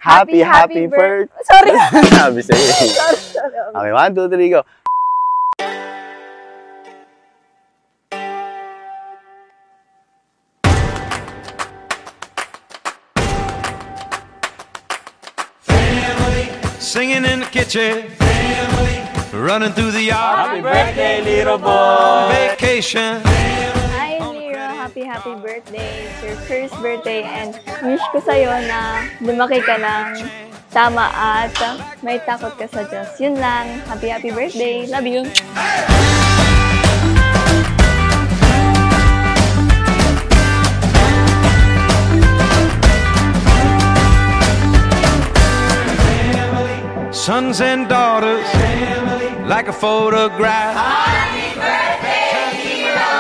Happy birthday. Sorry. Sabi sa'yo. Sorry. Okay, 1, 2, 3, go. Singing in the kitchen, running through the yard. Happy birthday, little boy! Vacation. Hi, Liro. Happy birthday. It's your first birthday and wish ko sa'yo na lumaki ka ng tama at may takot ka sa Diyos. Yun lang. Happy birthday. Love you. Sons and daughters, like a photograph. Happy birthday, Liro!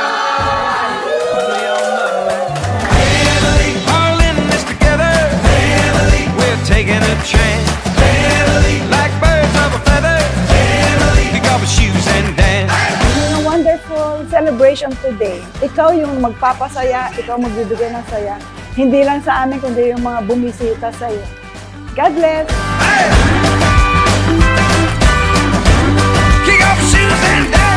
Family, all in this together. Family, we're taking a chance. Family, like birds of a feather. Family, pick up our shoes and dance. A wonderful celebration today. Ikaw yung magpapasaya, ikaw magbibigay ng saya. Hindi lang sa amin, kundi yung mga bumisita sa'yo. God bless! Hey! Kick off your shoes and dance.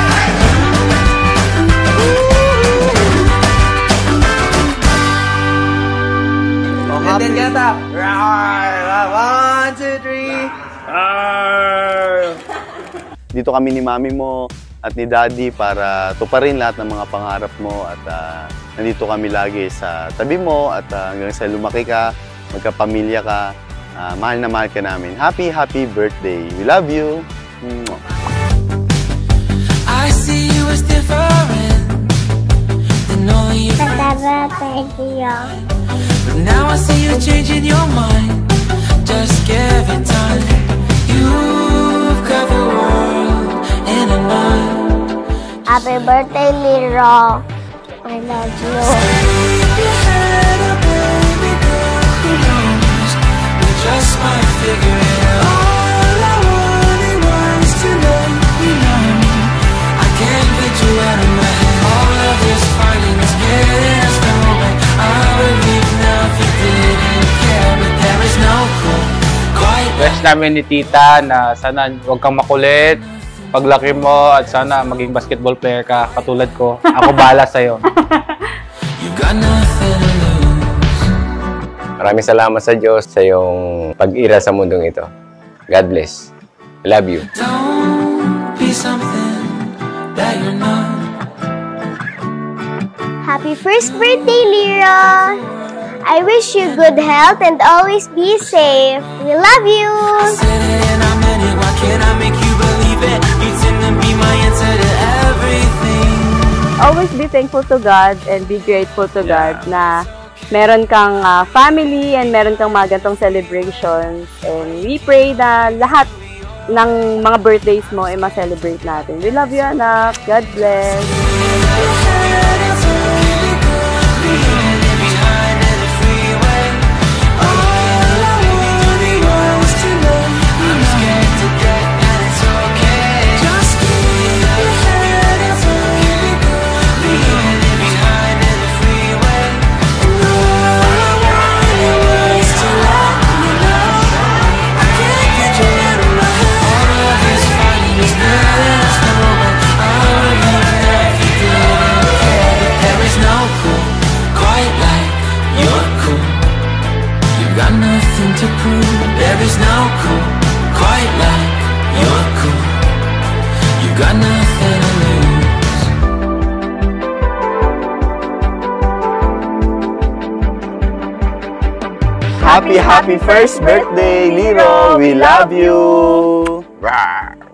And then get up. 1, 2, 3. Dito kami ni mami mo at ni daddy para tuparin lahat ng mga pangarap mo at nandito kami lagi sa tabi mo at hanggang sa lumaki ka, magkapamilya ka, mahal na mahal ka namin. Happy birthday. We love you. I see you as different than all your friends. But now I see you changing your mind. Just give it time. You've got the world in a knot. Happy birthday, Liro. I love you. Keep your head up, baby girl. Who knows? We just might figure it out. All I wanted was to let you know I can't get you out of my head. All of this fighting is getting us nowhere. I would leave now if you didn't care, but there is no clue quite. Wish namin ni tita na sana huwag kang makulit paglaki mo at sana maging basketball player ka katulad ko. Ako bahala sa'yo. You got nothing to lose. Maraming salamat sa Diyos sa iyong pag-ira sa mundong ito. God bless. I love you. Don't be something that you're not. Happy first birthday, Liro. I wish you good health and always be safe. We love you. I said it and I meant it. Why can't I make you believe it? You tend to be my answer to everything. Always be thankful to God and be grateful to God na meron kang family and meron kang mga gantong celebrations. And we pray na lahat ng mga birthdays mo ay ma-celebrate natin. We love you, anak. God bless. To prove there is no cool quite like you're cool. You got nothing to lose. Happy first birthday, Liro. We love you. Rawr.